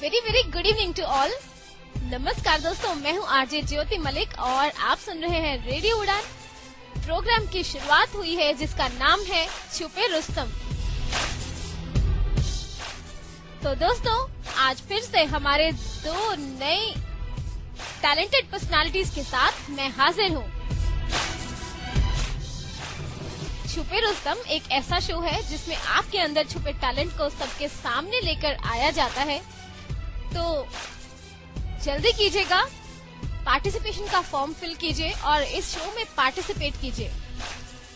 Very very good evening to all. नमस्कार दोस्तों, मैं हूँ आरजे ज्योति मलिक और आप सुन रहे हैं रेडियो उड़ान। प्रोग्राम की शुरुआत हुई है जिसका नाम है छुपे रुस्तम। तो दोस्तों, आज फिर से हमारे दो नए टैलेंटेड पर्सनालिटीज के साथ मैं हाजिर हूँ। छुपे रुस्तम एक ऐसा शो है जिसमें आपके अंदर छुपे टैलेंट को सबके सामने लेकर आया जाता है। तो जल्दी कीजिएगा, पार्टिसिपेशन का फॉर्म फिल कीजिए और इस शो में पार्टिसिपेट कीजिए।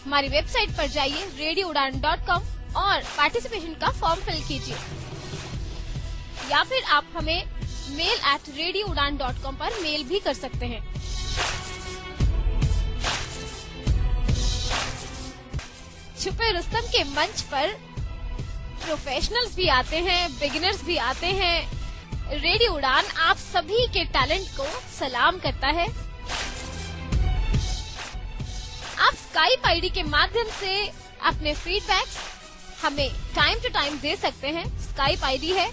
हमारी वेबसाइट पर जाइए radioudan.com और पार्टिसिपेशन का फॉर्म फिल कीजिए, या फिर आप हमें mail@radioudan.com पर मेल भी कर सकते हैं। छुपे रुस्तम के मंच पर प्रोफेशनल्स भी आते हैं, बिगिनर्स भी आते हैं। रेडियो उड़ान आप सभी के टैलेंट को सलाम करता है। आप स्काइप आईडी के माध्यम से अपने फीडबैक्स हमें टाइम टू टाइम दे सकते हैं। स्काइप आईडी है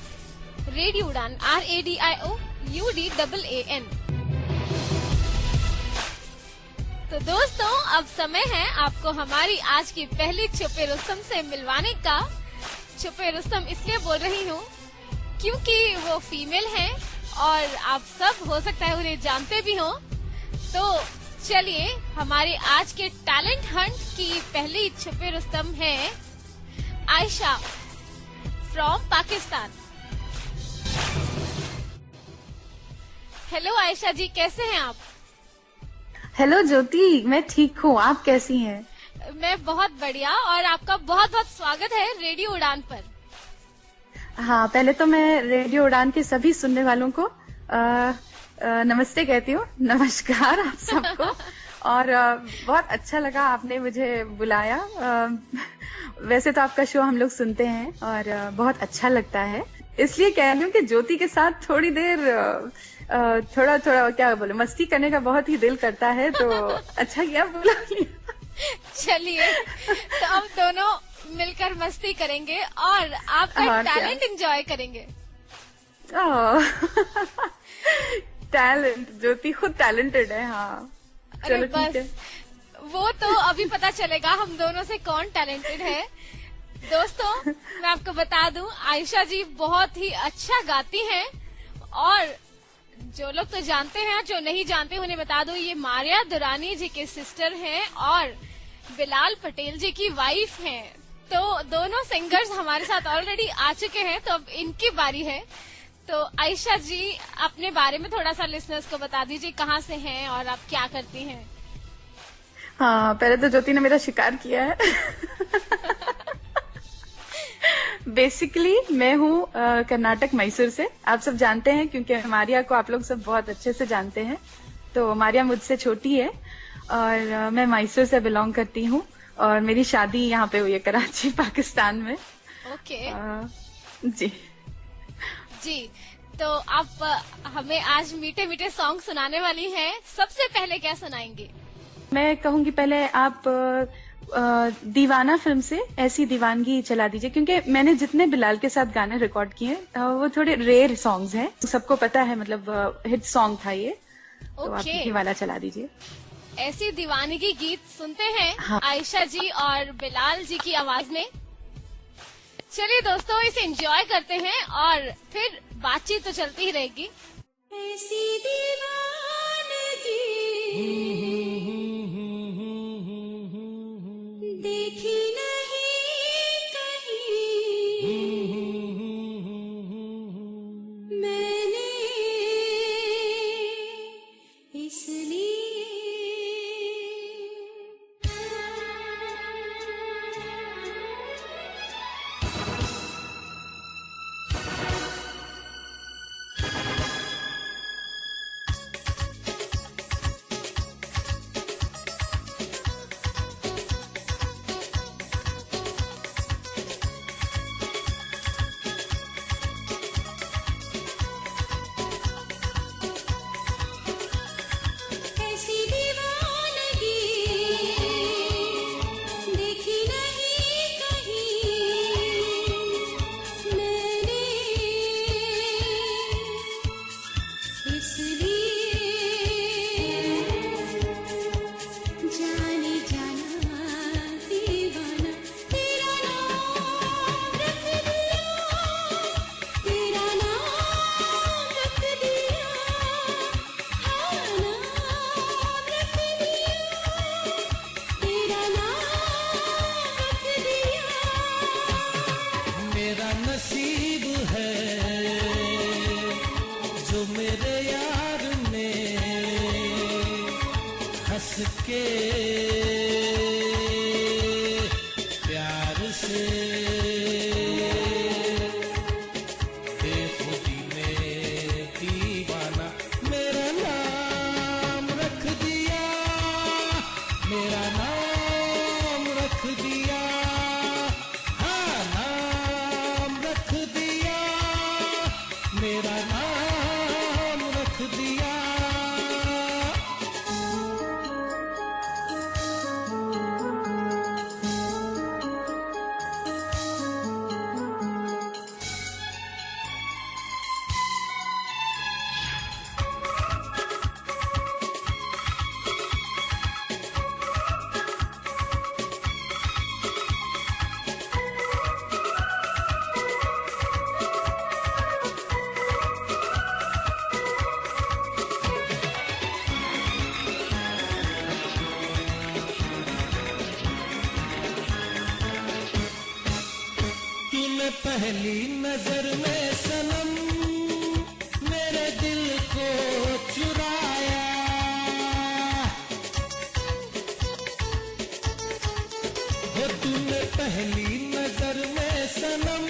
रेडियो उड़ान, RADIOUDAAN। तो दोस्तों, अब समय है आपको हमारी आज की पहली छुपे रुस्तम से मिलवाने का। छुपे रुस्तम इसलिए बोल रही हूँ क्योंकि वो फीमेल हैं और आप सब हो सकता है उन्हें जानते भी हो। तो चलिए, हमारे आज के टैलेंट हंट की पहली छुपे रुस्तम है आयशा फ्रॉम पाकिस्तान। हेलो आयशा जी, कैसे हैं आप? हेलो ज्योति, मैं ठीक हूँ, आप कैसी हैं? मैं बहुत बढ़िया और आपका बहुत बहुत स्वागत है रेडियो उड़ान पर। हाँ, पहले तो मैं रेडियो उड़ान के सभी सुनने वालों को नमस्ते कहती हूँ। नमस्कार आप सबको। और बहुत अच्छा लगा आपने मुझे बुलाया। वैसे तो आपका शो हम लोग सुनते हैं और बहुत अच्छा लगता है, इसलिए कह रही हूँ कि ज्योति के साथ थोड़ी देर थोड़ा क्या बोले, मस्ती करने का बहुत ही दिल करता है। तो अच्छा किया बुला लिया। चलिए, तो हम दोनों मिलकर मस्ती करेंगे और आपका टैलेंट एंजॉय करेंगे। टैलेंट, ज्योति खुद टैलेंटेड है। हाँ, चलो ठीक है। वो तो अभी पता चलेगा हम दोनों से कौन टैलेंटेड है। दोस्तों, मैं आपको बता दूं, आयशा जी बहुत ही अच्छा गाती हैं और जो लोग तो जानते हैं, जो नहीं जानते उन्हें बता दूं, ये मारिया दुरानी जी के सिस्टर हैं और बिलाल पटेल जी की वाइफ हैं। तो दोनों सिंगर्स हमारे साथ ऑलरेडी आ चुके हैं, तो अब इनकी बारी है। तो आयशा जी, अपने बारे में थोड़ा सा लिसनर्स को बता दीजिए, कहाँ से हैं और आप क्या करती हैं? हाँ, पहले तो ज्योति ने मेरा शिकार किया है। बेसिकली मैं हूँ कर्नाटक मैसूर से। आप सब जानते हैं क्योंकि मारिया को आप लोग सब बहुत अच्छे से जानते हैं। तो मारिया मुझसे छोटी है और मैं मैसूर से बिलोंग करती हूँ और मेरी शादी यहाँ पे हुई है कराची, पाकिस्तान में। ओके। जी जी, तो आप हमें आज मीठे मीठे सॉन्ग सुनाने वाली हैं। सबसे पहले क्या सुनाएंगे? मैं कहूँगी पहले आप दीवाना फिल्म से ऐसी दीवानगी चला दीजिए, क्योंकि मैंने जितने बिलाल के साथ गाने रिकॉर्ड किए वो थोड़े रेयर सॉन्ग्स हैं, सबको पता है, मतलब हिट सॉन्ग था ये। तो आप ये वाला चला दीजिए। ऐसी दीवानगी गीत सुनते हैं। हाँ। आयशा जी और बिलाल जी की आवाज में। चलिए दोस्तों, इसे एंजॉय करते हैं और फिर बातचीत तो चलती ही रहेगी। ऐसी दीवानगी देखी नहीं कहीं मैंने, इसलिए के प्यार से बेखुदी में दीवाना मेरा नाम रख दिया, मेरा नाम रख दिया, हाँ नाम रख दिया, मेरा नाम रख दिया। तूने पहली नजर में सनम मेरे दिल को चुराया, हो तूने पहली नजर में सनम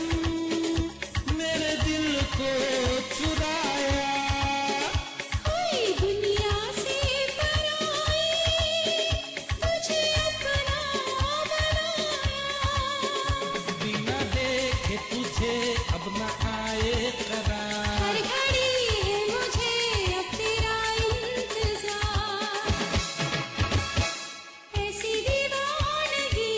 मेरे दिल को चुराया। कोई दुनिया से पराई तुझे अपना बनाया, बिना देखे तुझे अब न आए करार, हर घड़ी है मुझे अब तेरा इंतजार। ऐसी दीवानगी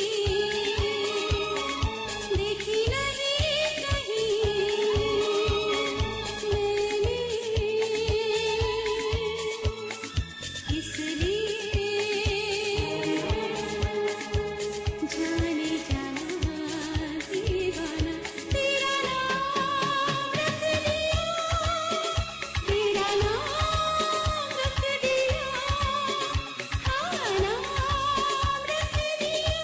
देखी नहीं कहीं मैंने, इसलिए जाने जाना दीवाना तेरा नाम रख दिया, तेरा नाम रख दिया, हाँ नाम रख दिया,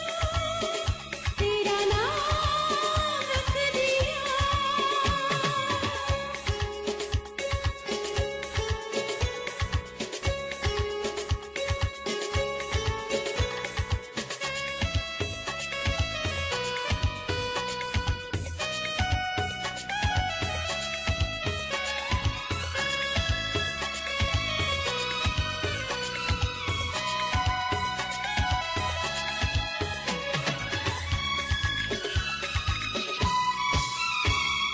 तेरा नाम रख दिया।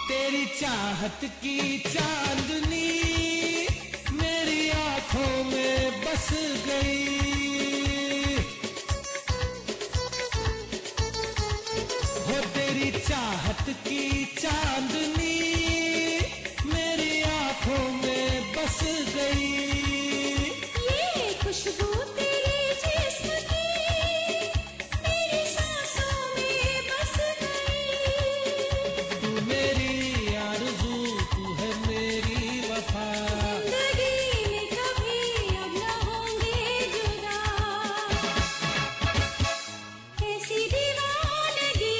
तेरी चाहत की चांदनी मेरी आंखों में बस गई, हो तेरी चाहत की चांदनी मेरी आंखों में बस गई। ये खुशबू तेरे जिस्म की मेरी सांसों में बस गई, तू मेरी आरज़ू, तू है मेरी वफा, जिंदगी में कभी अब न होंगे जुदा। ऐसी दीवानगी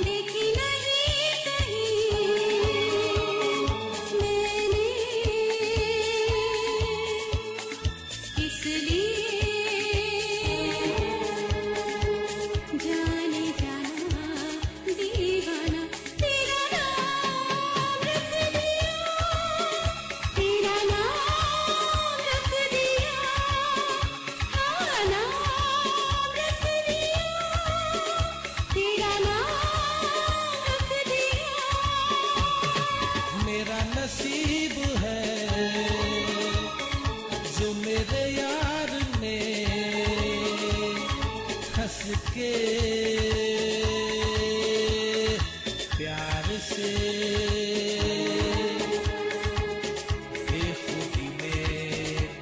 देखी नहीं कहीं मैंने, इसलिए जाने जाना दीवाना तेरा नाम रख दिया, तेरा नाम रख दिया, हाँ नाम रख दिया, तेरा नाम रख दिया। मेरा नसीब है जो मेरे यार ने हंस के प्यार से बेखुदी में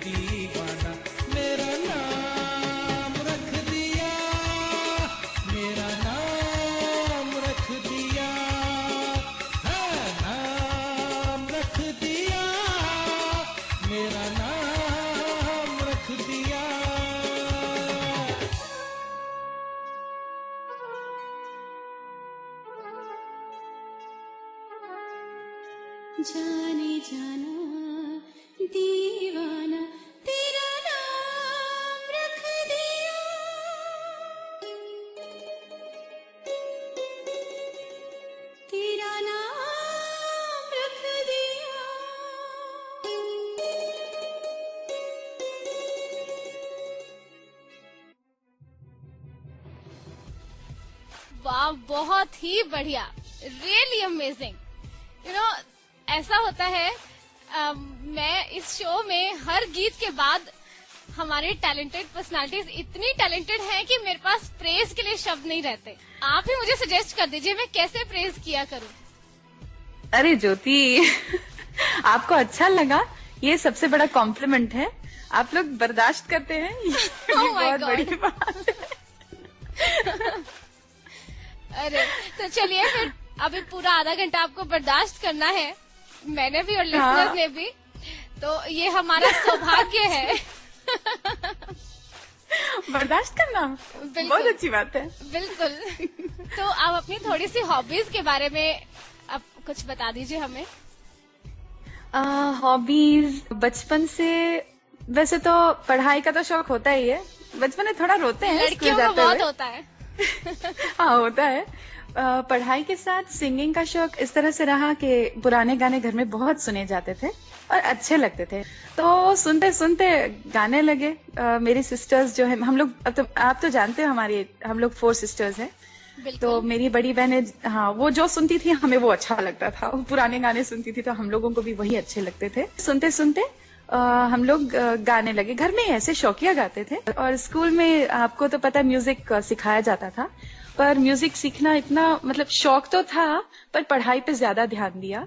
दीवाना मेरा नाम रख दिया, मेरा नाम रख दिया, हाँ नाम रख दिया, मेरा नाम रख दिया। जाने जाना दीवाना तेरा नाम वाह, बहुत ही बढ़िया, रियली अमेजिंग। ऐसा होता है, मैं इस शो में हर गीत के बाद हमारे टैलेंटेड पर्सनालिटीज इतनी टैलेंटेड हैं कि मेरे पास प्रेज के लिए शब्द नहीं रहते। आप ही मुझे सजेस्ट कर दीजिए मैं कैसे प्रेज किया करूं। अरे ज्योति, आपको अच्छा लगा, ये सबसे बड़ा कॉम्प्लीमेंट है। आप लोग बर्दाश्त करते हैं, ये Oh my बहुत God. बड़ी बात है। अरे तो चलिए फिर, अभी पूरा आधा घंटा आपको बर्दाश्त करना है, मैंने भी और लिसनर्स ने भी, तो ये हमारा सौभाग्य है। बर्दाश्त करना बिल्कुल। बहुत अच्छी बात है। बिल्कुल। तो आप अपनी थोड़ी सी हॉबीज के बारे में आप कुछ बता दीजिए हमें। हॉबीज, बचपन से वैसे तो पढ़ाई का तो शौक होता ही है। बचपन में थोड़ा रोते हैं स्कूल लड़कियों को जाते बहुत हुए। होता है। हाँ, होता है। पढ़ाई के साथ सिंगिंग का शौक इस तरह से रहा कि पुराने गाने घर में बहुत सुने जाते थे और अच्छे लगते थे, तो सुनते सुनते गाने लगे। मेरी सिस्टर्स जो है, हम लोग, अब तो आप तो जानते हो हम लोग 4 सिस्टर्स हैं। तो बिल्कुल। मेरी बड़ी बहन है, हाँ, वो जो सुनती थी हमें वो अच्छा लगता था। वो पुराने गाने सुनती थी तो हम लोगों को भी वही अच्छे लगते थे। सुनते सुनते हम लोग गाने लगे। घर में ऐसे शौकिया गाते थे, और स्कूल में आपको तो पता है म्यूजिक सिखाया जाता था, पर म्यूजिक सीखना इतना, मतलब शौक तो था पर पढ़ाई पे ज्यादा ध्यान दिया।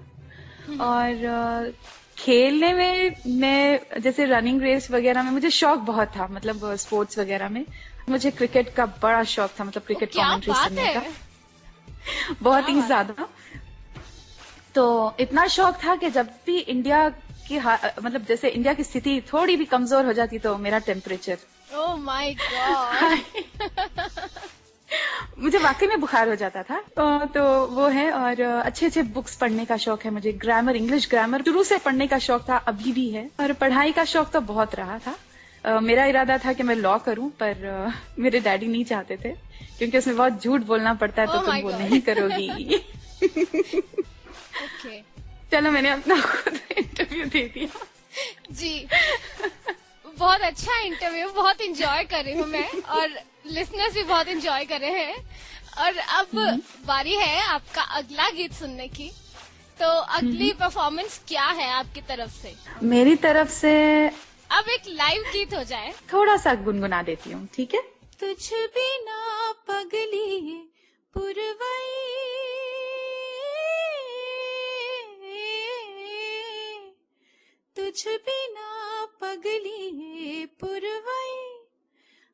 और खेलने में मैं जैसे रनिंग रेस वगैरह में मुझे शौक बहुत था, मतलब स्पोर्ट्स वगैरह में मुझे क्रिकेट का बड़ा शौक था, मतलब क्रिकेट क्या कमेंट्री बात सुनने है। का बहुत क्या ही बात ज्यादा। तो इतना शौक था कि जब भी इंडिया की मतलब जैसे इंडिया की स्थिति थोड़ी भी कमजोर हो जाती तो मेरा टेम्परेचर, ओह माय गॉड। मुझे वाकई में बुखार हो जाता था। तो वो है। और अच्छे अच्छे बुक्स पढ़ने का शौक है मुझे। ग्रामर, इंग्लिश ग्रामर शुरू से पढ़ने का शौक था, अभी भी है। और पढ़ाई का शौक तो बहुत रहा था। मेरा इरादा था कि मैं लॉ करूं, पर मेरे डैडी नहीं चाहते थे, क्योंकि उसमें बहुत झूठ बोलना पड़ता है, तो Oh तुम my वो God. नहीं करोगी। ओके चलो, मैंने अपना खुद इंटरव्यू दे दिया। जी, बहुत अच्छा इंटरव्यू, बहुत इंजॉय कर रही हूँ मैं, और लिसनर्स भी बहुत इंजॉय कर रहे हैं। और अब बारी है आपका अगला गीत सुनने की। तो अगली परफॉर्मेंस क्या है आपकी तरफ से? मेरी तरफ से अब एक लाइव गीत हो जाए। थोड़ा सा गुनगुना देती हूँ, ठीक है? तुझ बिना पगली पुरवाई, तुझ बिना पगली पुरवाई,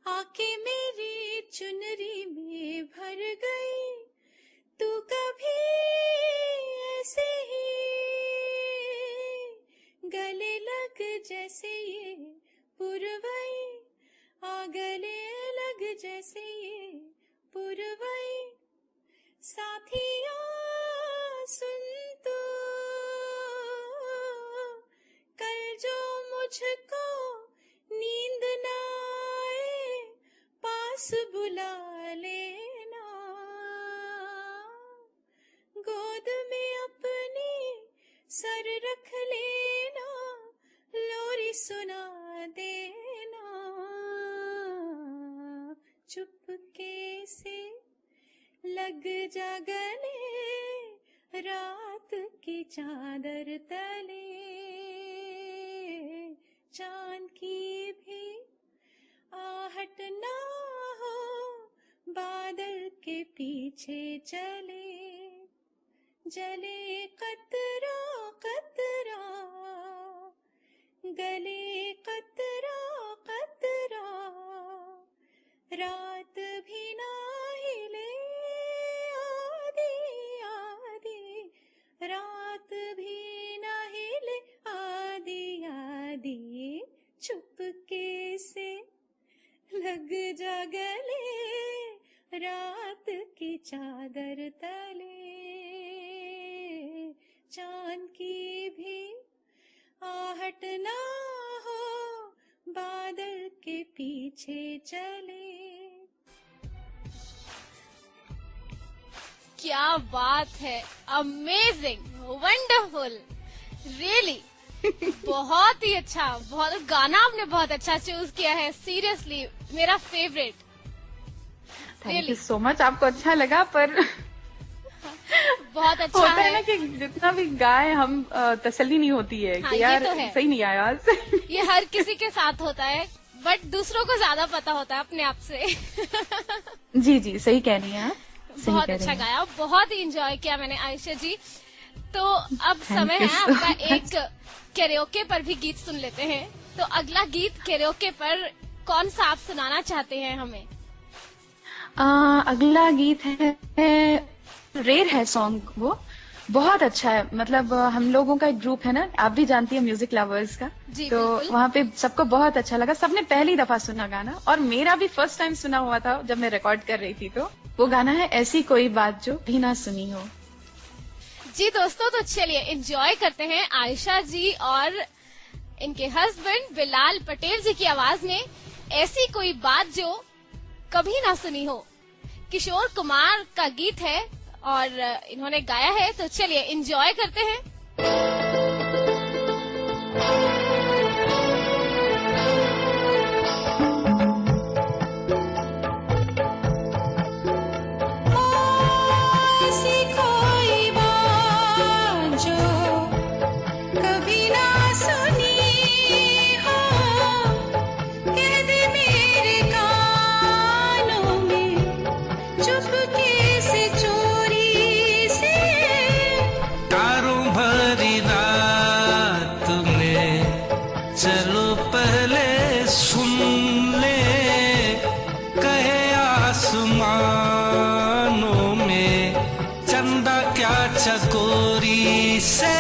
आके मेरी चुनरी में भर गई। तू कभी ऐसे ही गले लग जैसे ये पुरवाई, आ गले लग जैसे ये पुरवाई। साथिया सुन तो, कल जो मुझको नींद ना आए, पास बुला लेना, गोद में अपनी सर रख लेना, लोरी सुना देना। चुपके से लग जा गले, रात की चादर तले, चांद की भी आहट ना हो, बादल के पीछे चले, जले कतरा कतरा, गले कतरा कतरा, रात भी ना हिले, आधी आधी, रात भी ना हिले, आधी आधी। चुपके से लग जा गले, रात की चादर तले, चांद की भी आहट ना हो, बादल के पीछे चले। क्या बात है, अमेजिंग, वंडरफुल, रियली बहुत ही अच्छा। गाना आपने बहुत अच्छा चूज किया है, सीरियसली मेरा favourite. Thank Really? You so much. आपको अच्छा लगा, पर बहुत अच्छा होता है ना है। कि जितना भी गाए हम तसल्ली नहीं होती है हाँ, कि ये यार तो है। सही नहीं आया आज। ये हर किसी के साथ होता है, बट दूसरों को ज्यादा पता होता है अपने आप से। जी जी, सही कह रही हैं आप, सही बहुत कह अच्छा रही हैं। गाया, बहुत ही इंजॉय किया मैंने आयशा जी। तो अब Thank समय you है so आपका much. एक कैरियोके पर भी गीत सुन लेते हैं। तो अगला गीत कैरियोके पर कौन सा आप सुनाना चाहते हैं हमें? अगला गीत है रेयर है सॉन्ग, वो बहुत अच्छा है। मतलब हम लोगों का एक ग्रुप है ना, आप भी जानती हैं, म्यूजिक लवर्स का। जी, तो बिल्कुल। वहाँ पे सबको बहुत अच्छा लगा, सबने पहली दफा सुना गाना, और मेरा भी फर्स्ट टाइम सुना हुआ था जब मैं रिकॉर्ड कर रही थी। तो वो गाना है ऐसी कोई बात जो भी ना सुनी हो। जी दोस्तों, तो चलिए एंजॉय करते हैं आयशा जी और इनके हस्बैंड बिलाल पटेल जी की आवाज में ऐसी कोई बात जो कभी ना सुनी हो। किशोर कुमार का गीत है और इन्होंने गाया है, तो चलिए एंजॉय करते हैं। ऐसी कोई बात जो कभी ना सुनी हो, कह दे मेरे कानों में चुपके से, चोरी से। तारों भरी रात में चलो पहले सुन ले, कहे आसमानों में चंदा क्या चकोरी से।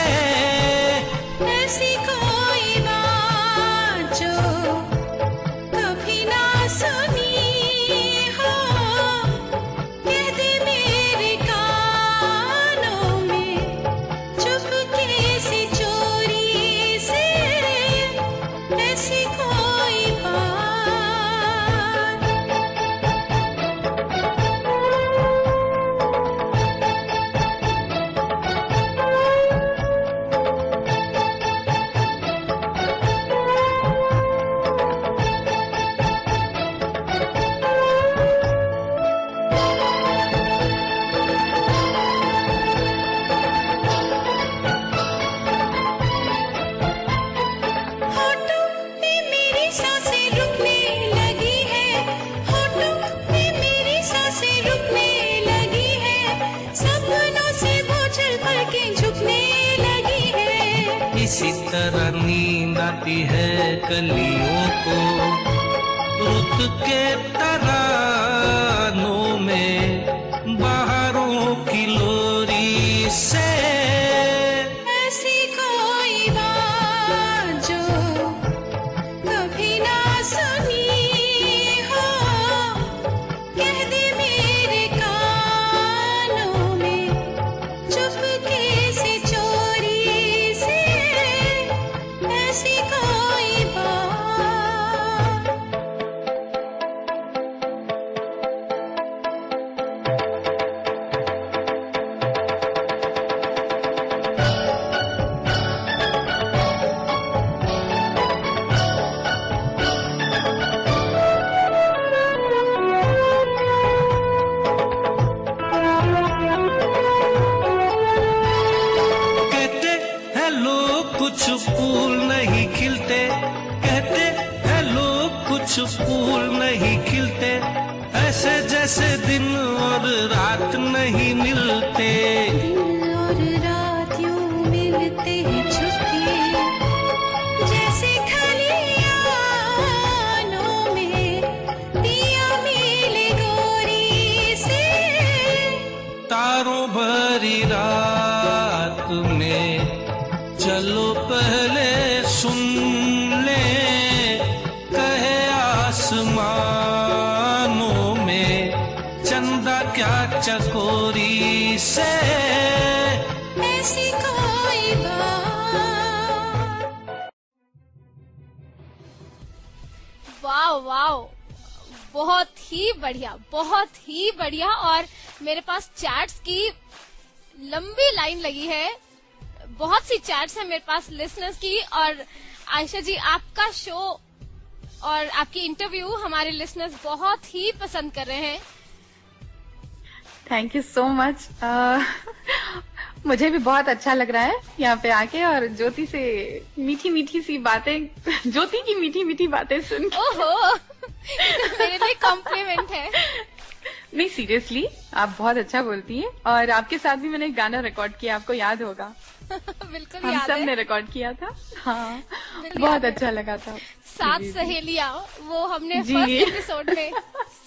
ऐसी कोई बात जो कभी ना सुनी हो, कह दे मेरे कानों में चुपके से, चोरी से। ऐसी कोई बात। होठों पे मेरी सांसें रुकने लगी है, होठों पे मेरी सांसें रुकने लगी है, सपनों से बोझल पलकें झुकने लगी है। इसी तरह नींद आती है कलियों को, रुत के तरानों में बाहरों की लोरी से। ऐसी कोई बात जो कभी ना सुनी हो, कह दे मेरे कानों में चुपके से, चोरी से। ऐसी कोई बात। कहते हैं लोग कुछ फूल नहीं खिलते, कहते हैं लोग कुछ फूल नहीं खिलते, ऐसे जैसे दिन और रात नहीं मिलते। दिन और रात यूं मिलते हैं छुपके, जैसे खलियानों में दिया मिले गोरी से। तारों भरी रात में चलो पहले सुन ले, कहे आसमानों में चंदा क्या चकोरी से। ऐसी कोई बात। वाओ वाओ, बहुत ही बढ़िया, बहुत ही बढ़िया। और मेरे पास चैट्स की लंबी लाइन लगी है, बहुत सी चैट्स हैं मेरे पास लिसनर्स की। और आयशा जी, आपका शो और आपकी इंटरव्यू हमारे लिसनर्स बहुत ही पसंद कर रहे हैं। Thank you so much. मुझे भी बहुत अच्छा लग रहा है यहाँ पे आके, और ज्योति से मीठी मीठी सी बातें, ज्योति की मीठी मीठी बातें सुन के। ओहो, ये तो मेरे लिए कॉम्प्लीमेंट है। नहीं, सीरियसली आप बहुत अच्छा बोलती हैं, और आपके साथ भी मैंने एक गाना रिकॉर्ड किया, आपको याद होगा। बिल्कुल हम याद सब है। ने रिकॉर्ड किया था। हाँ, बिल्कुल बहुत याद है। अच्छा लगा था। सात जी, सहेलियां, वो हमने जी। फर्स्ट एपिसोड में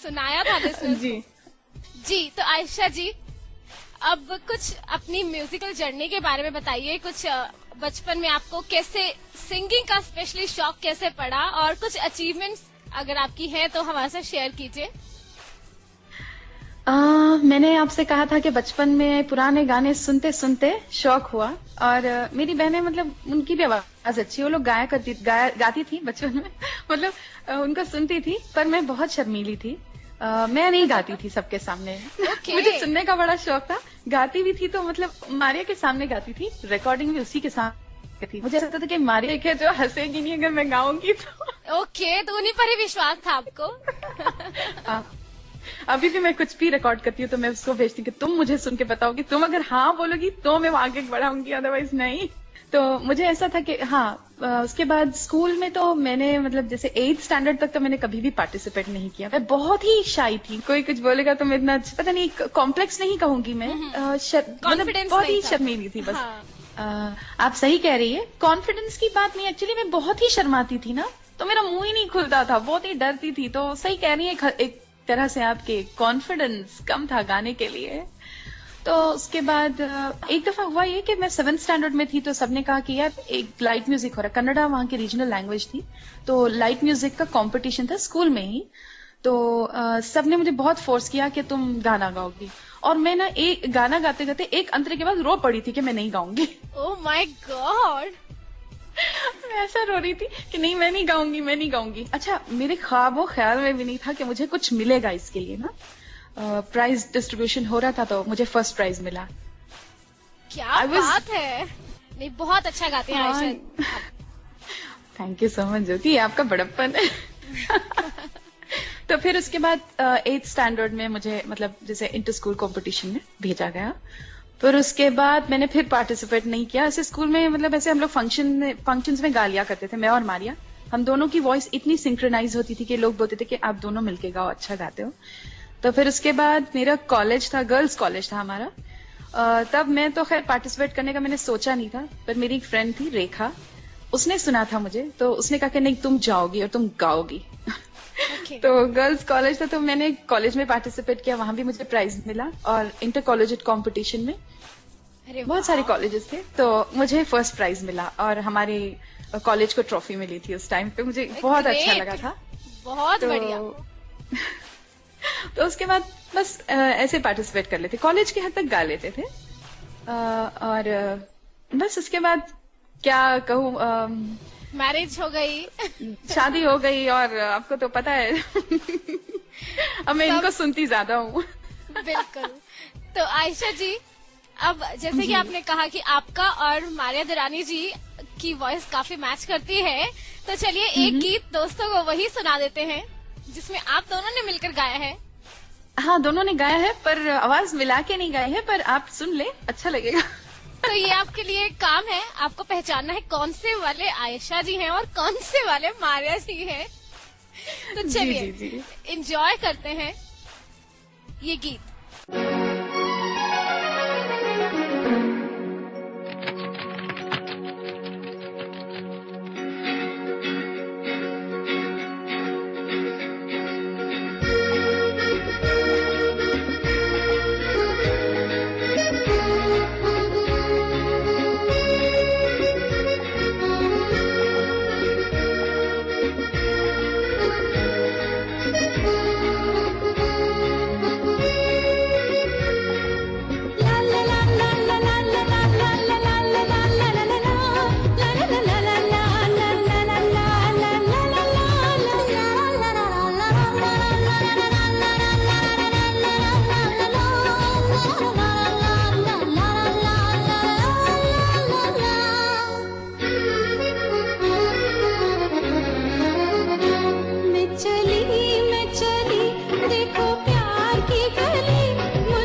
सुनाया था listeners जी। को। जी, तो आयशा जी, अब कुछ अपनी म्यूजिकल जर्नी के बारे में बताइए। कुछ बचपन में आपको कैसे सिंगिंग का स्पेशली शौक कैसे पड़ा, और कुछ अचीवमेंट्स अगर आपकी है तो हमारे साथ शेयर कीजिए। मैंने आपसे कहा था कि बचपन में पुराने गाने सुनते सुनते शौक हुआ, और मेरी बहनें, मतलब उनकी भी आवाज अच्छी, वो लोग गाती थी बचपन में। मतलब उनको सुनती थी, पर मैं बहुत शर्मीली थी। मैं नहीं गाती थी सबके सामने। Okay. मुझे सुनने का बड़ा शौक था। गाती भी थी तो मतलब मारिया के सामने गाती थी, रिकॉर्डिंग भी उसी के सामने थी। मुझे लगता था कि मारिया एक है जो हंसेगी नहीं अगर मैं गाऊंगी तो। ओके, तो उन्हीं पर ही विश्वास था आपको। हाँ। अभी भी मैं कुछ भी रिकॉर्ड करती हूँ तो मैं उसको भेजती हूँ कि तुम मुझे सुन के बताओगी, तुम अगर हाँ बोलोगी तो मैं आगे बढ़ाऊंगी, अदरवाइज नहीं। तो मुझे ऐसा था कि हाँ, उसके बाद स्कूल में तो मैंने, मतलब जैसे 8th स्टैंडर्ड तक तो मैंने कभी भी पार्टिसिपेट नहीं किया। मैं बहुत ही शाई थी, कोई कुछ बोलेगा तो मैं इतना, पता नहीं, कॉम्प्लेक्स नहीं कहूंगी मैं, मतलब Confidence बहुत नहीं ही था। शर्मीली थी बस। हाँ। आप सही कह रही है, कॉन्फिडेंस की बात नहीं, एक्चुअली मैं बहुत ही शर्माती थी ना, तो मेरा मुंह ही नहीं खुलता था, बहुत ही डरती थी। तो सही कह रही है, एक तरह से आपके कॉन्फिडेंस कम था गाने के लिए। तो उसके बाद एक दफा हुआ ये कि मैं 7th स्टैंडर्ड में थी, तो सबने कहा कि यार एक लाइट म्यूजिक हो रहा है, कन्नड़ा वहाँ की रीजनल लैंग्वेज थी, तो लाइट म्यूजिक का कंपटीशन था स्कूल में ही। तो सबने मुझे बहुत फोर्स किया कि तुम गाना गाओगी, और मैं ना एक गाना गाते गाते एक अंतरे के बाद रो पड़ी थी कि मैं नहीं गाऊंगी। Oh my God. मैं ऐसा रो रही थी कि नहीं, मैं नहीं गाऊंगी, मैं नहीं गाऊंगी। अच्छा, मेरे ख्वाबों ख्याल में भी नहीं था कि मुझे कुछ मिलेगा इसके लिए ना। प्राइज डिस्ट्रीब्यूशन हो रहा था तो मुझे फर्स्ट प्राइज मिला। क्या I was- बात है। नहीं, बहुत अच्छा गाती हैं Ayesha. Thank you so much Jyoti, आपका बड़प्पन है। तो फिर उसके बाद 8th स्टैंडर्ड में मुझे, मतलब जैसे इंटर स्कूल कॉम्पिटिशन में भेजा गया। फिर उसके बाद मैंने फिर पार्टिसिपेट नहीं किया। ऐसे स्कूल में, मतलब ऐसे हम लोग फंक्शंस में गा लिया करते थे, मैं और मारिया। हम दोनों की वॉइस इतनी सिंक्रोनाइज होती थी कि लोग बोलते थे कि आप दोनों मिलके गाओ, अच्छा गाते हो। तो फिर उसके बाद मेरा कॉलेज था, गर्ल्स कॉलेज था हमारा। तब मैं तो खैर पार्टिसिपेट करने का मैंने सोचा नहीं था, पर मेरी एक फ्रेंड थी रेखा, उसने सुना था मुझे, तो उसने कहा कि नहीं, तुम जाओगी और तुम गाओगी। Okay. तो गर्ल्स कॉलेज था, तो मैंने कॉलेज में पार्टिसिपेट किया, वहां भी मुझे प्राइज मिला। और इंटर कॉलेज कॉम्पिटिशन में अरे बहुत सारे कॉलेजेस थे, तो मुझे फर्स्ट प्राइज मिला, और हमारे कॉलेज को ट्रॉफी मिली थी उस टाइम पे। मुझे बहुत अच्छा Great. लगा था। बहुत तो बढ़िया। तो उसके बाद बस ऐसे पार्टिसिपेट कर लेते, कॉलेज के हद तक गा लेते थे। और बस उसके बाद क्या कहूँ, मैरिज हो गई। शादी हो गई, और आपको तो पता है अब मैं इनको सुनती ज्यादा हूँ। बिल्कुल। तो आयशा जी, अब जैसे कि आपने कहा कि आपका और मारिया दुरानी जी की वॉइस काफी मैच करती है, तो चलिए एक गीत दोस्तों को वही सुना देते हैं जिसमें आप दोनों ने मिलकर गाया है। हाँ, दोनों ने गाया है, पर आवाज मिला के नहीं गाए है, पर आप सुन ले, अच्छा लगेगा। तो ये आपके लिए एक काम है, आपको पहचानना है कौन से वाले आयशा जी हैं और कौन से वाले मारिया जी हैं। तो जी, चलिए जी। एंजॉय करते हैं ये गीत।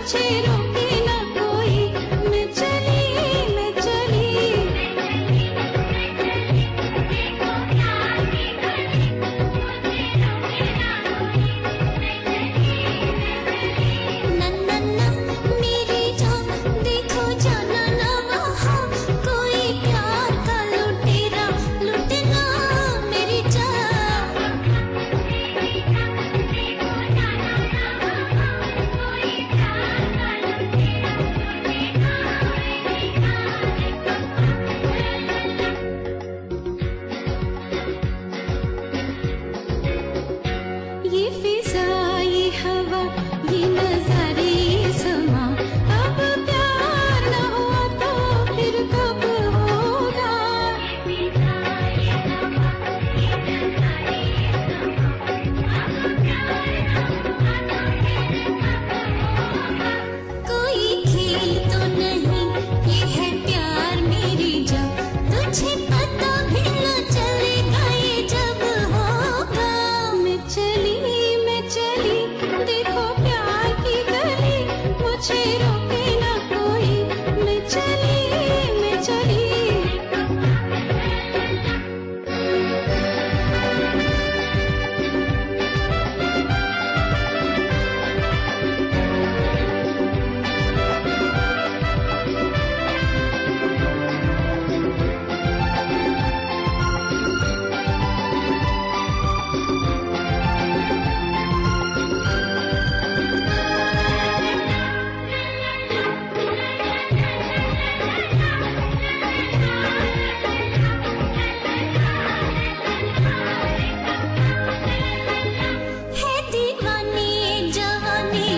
मुझे रोके ना कोई, मैं चली, मैं चली। ना ना ना मेरी जान, देखो जाना ना वहाँ, कोई प्यार का लुटेरा लुटेगा मेरी जान। ये फिजा, ये हवा, ये नजारे, ये समा, अब प्यार न हुआ तो फिर कब होगा? कोई खेल तो नहीं, ये है प्यार मेरी जान, तुझे पता भी न चलेगा ये जब होगा। मैं चली, देखो प्यार की गली, मुझे रोके ना कोई, मैं चली, मैं चली। है दीवानी जवानी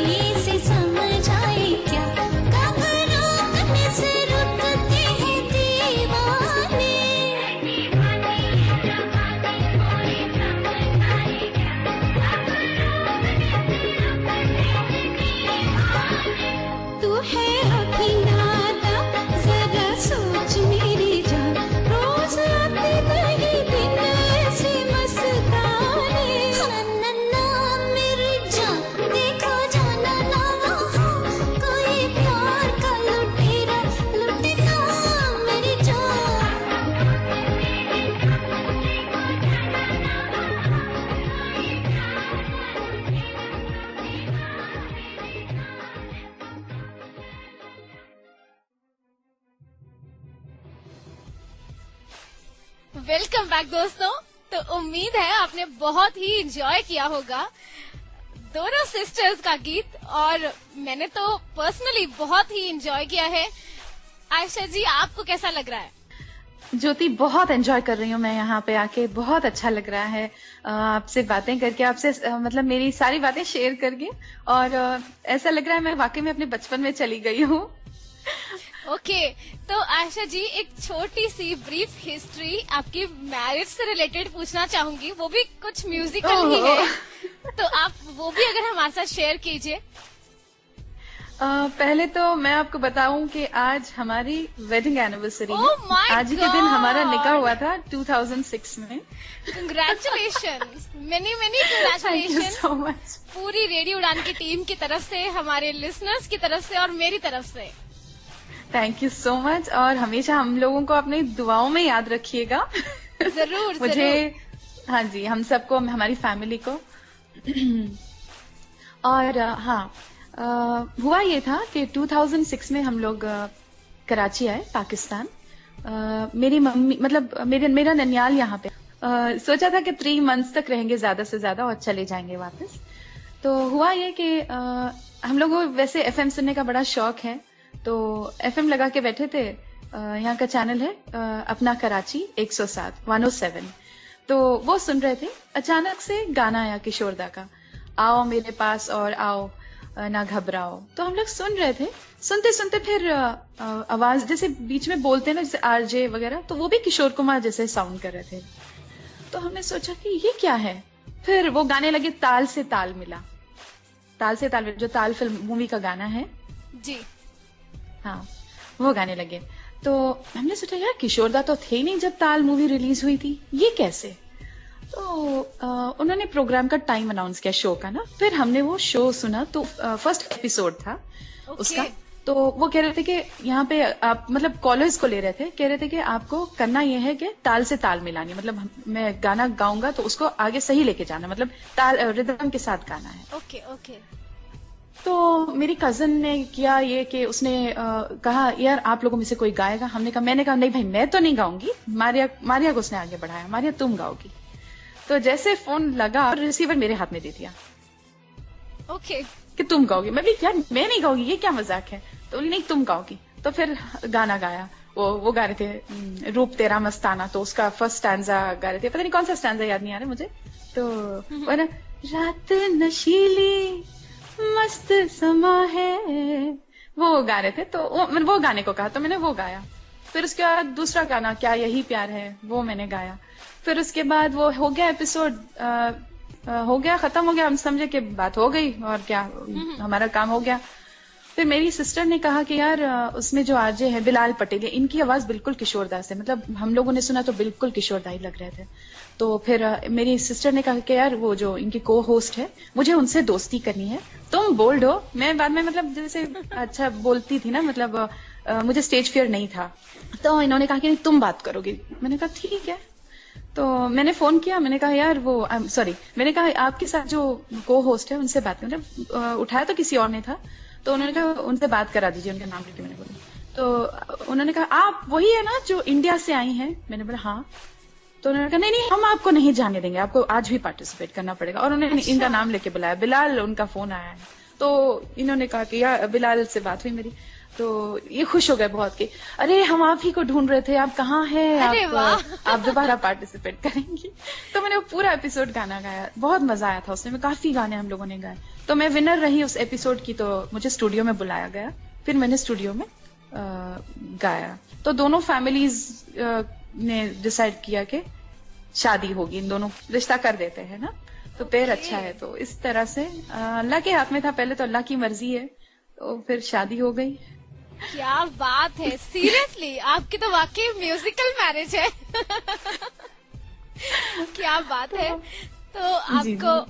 से समझ आए क्या, कब रोकने से रुकते हैं दीवाने। तू है अभी नाता, जरा सोच मेरी जान, रोज आते नहीं दिन ऐसे मस्ताने। ना ना मेरी जान, देखो जाना ना वहाँ, कोई प्यार का लुटेरा लुटेगा मेरी जान। वेलकम बैक दोस्तों। तो उम्मीद है आपने बहुत ही एंजॉय किया होगा दोनों सिस्टर्स का गीत, और मैंने तो पर्सनली बहुत ही एंजॉय किया है। आयशा जी, आपको कैसा लग रहा है? ज्योति, बहुत एंजॉय कर रही हूँ मैं यहाँ पे आके, बहुत अच्छा लग रहा है आपसे बातें करके, आपसे मतलब मेरी सारी बातें शेयर करके, और ऐसा लग रहा है मैं वाकई में अपने बचपन में चली गई हूँ। ओके, तो आयशा जी एक छोटी सी ब्रीफ हिस्ट्री आपकी मैरिज से रिलेटेड पूछना चाहूंगी, वो भी कुछ म्यूजिकल ही है, तो आप वो भी अगर हमारे साथ शेयर कीजिए। पहले तो मैं आपको बताऊं कि आज हमारी वेडिंग एनिवर्सरी है। Oh my आज ही के दिन God! हमारा निकाह हुआ था 2006 में। Congratulation, many many thank you congratulation so much. पूरी रेडियो उड़ान की टीम की तरफ से, हमारे लिसनर्स की तरफ से और मेरी तरफ से। थैंक यू सो मच, और हमेशा हम लोगों को अपनी दुआओं में याद रखिएगा। जरूर मुझे जरूर। हाँ जी, हम सबको, हमारी फैमिली को। और हाँ, हुआ ये था कि 2006 में हम लोग कराची आए, पाकिस्तान। मेरी मम्मी, मतलब मेरा ननियाल यहाँ पे। सोचा था कि 3 मंथ्स तक रहेंगे ज्यादा से ज्यादा और चले जाएंगे वापस। तो हुआ ये कि हम लोगों को वैसे एफएम सुनने का बड़ा शौक है, तो एफएम लगा के बैठे थे। यहाँ का चैनल है अपना कराची 107 तो वो सुन रहे थे। अचानक से गाना आया किशोरदा का, आओ मेरे पास और आओ ना घबराओ। तो हम लोग सुन रहे थे, सुनते सुनते फिर आवाज जैसे बीच में बोलते हैं ना, जैसे आरजे वगैरह, तो वो भी किशोर कुमार जैसे साउंड कर रहे थे। तो हमने सोचा कि ये क्या है। फिर वो गाने लगे, ताल से ताल मिला, ताल से ताल मिला, जो ताल फिल्म मूवी का गाना है जी। हाँ, वो गाने लगे। तो हमने सोचा यार किशोरदा तो थे नहीं जब ताल मूवी रिलीज हुई थी, ये कैसे। तो उन्होंने प्रोग्राम का टाइम अनाउंस किया शो का ना, फिर हमने वो शो सुना। तो फर्स्ट एपिसोड था उसका। तो वो कह रहे थे कि यहाँ पे आप मतलब कॉलेज को ले रहे थे, कह रहे थे कि आपको करना ये है कि ताल से ताल मिलानी, मतलब मैं गाना गाऊंगा तो उसको आगे सही लेके जाना, मतलब ताल रिदम के साथ गाना है। Okay okay. तो मेरी कजन ने किया ये कि उसने कहा यार आप लोगों में से कोई गाएगा। मैंने कहा नहीं भाई मैं तो नहीं गाऊंगी, मारिया को उसने आगे बढ़ाया, मारिया तुम गाओगी। तो जैसे फोन लगा और रिसीवर मेरे हाथ में दे दिया ओके कि तुम गाओगी। मैं भी यार मैं नहीं गाऊंगी, ये क्या मजाक है। तो बोली नहीं तुम गाओगी। तो फिर गाना गाया। वो गा रहे थे रूप तेरा मस्ताना, तो उसका फर्स्ट स्टैंजा गा रहे थे, पता नहीं कौन सा स्टैंजा याद नहीं आ रहा मुझे। तो वो ना रात नशीली मस्त समा है, वो गा रहे थे। तो वो गाने को कहा तो मैंने वो गाया। फिर उसके बाद दूसरा गाना क्या यही प्यार है, वो मैंने गाया। फिर उसके बाद वो हो गया एपिसोड, हो गया खत्म हो गया, हम समझे कि बात हो गई और क्या हमारा काम हो गया। फिर मेरी सिस्टर ने कहा कि यार उसमें जो आरजे है बिलाल पटेल, इनकी आवाज बिल्कुल किशोरदास है, मतलब हम लोगों ने सुना तो बिल्कुल किशोरदाई लग रहे थे। तो फिर मेरी सिस्टर ने कहा कि यार वो जो इनकी को होस्ट है मुझे उनसे दोस्ती करनी है, तुम बोल्ड हो। मैं बाद में मतलब जैसे अच्छा बोलती थी ना, मतलब मुझे स्टेज फियर नहीं था। तो इन्होंने कहा कि तुम बात करोगी। मैंने कहा ठीक है। तो मैंने फोन किया, मैंने कहा यार वो मैंने कहा आपके साथ जो को होस्ट है उनसे बात कर, मतलब उठाया तो किसी और ने था। तो उन्होंने कहा उनसे बात करा दीजिए, उनका नाम लेके मैंने बोला। तो उन्होंने कहा आप वही है ना जो इंडिया से आई हैं? मैंने बोला हाँ। तो उन्होंने कहा नहीं हम आपको नहीं जाने देंगे, आपको आज भी पार्टिसिपेट करना पड़ेगा। और उन्होंने इनका नाम लेके बुलाया, बिलाल उनका फोन आया है। तो इन्होंने कहा कि यार बिलाल से बात हुई मेरी, तो ये खुश हो गए बहुत कि अरे हम आप ही को ढूंढ रहे थे, आप कहाँ हैं, आप दोबारा पार्टिसिपेट करेंगी। तो मैंने वो पूरा एपिसोड गाना गाया, बहुत मजा आया था उसमें, काफी गाने हम लोगों ने गाए। तो मैं विनर रही उस एपिसोड की, तो मुझे स्टूडियो में बुलाया गया, फिर मैंने स्टूडियो में गाया। तो दोनों फैमिलीज ने डिसाइड किया कि शादी होगी, इन दोनों रिश्ता कर देते हैं ना, तो पेड़ अच्छा है। तो इस तरह से अल्लाह के हाथ में था, पहले तो अल्लाह की मर्जी है, तो फिर शादी हो गई। क्या बात है, सीरियसली आपकी तो वाकई म्यूजिकल मैरिज है। क्या बात है। तो आपको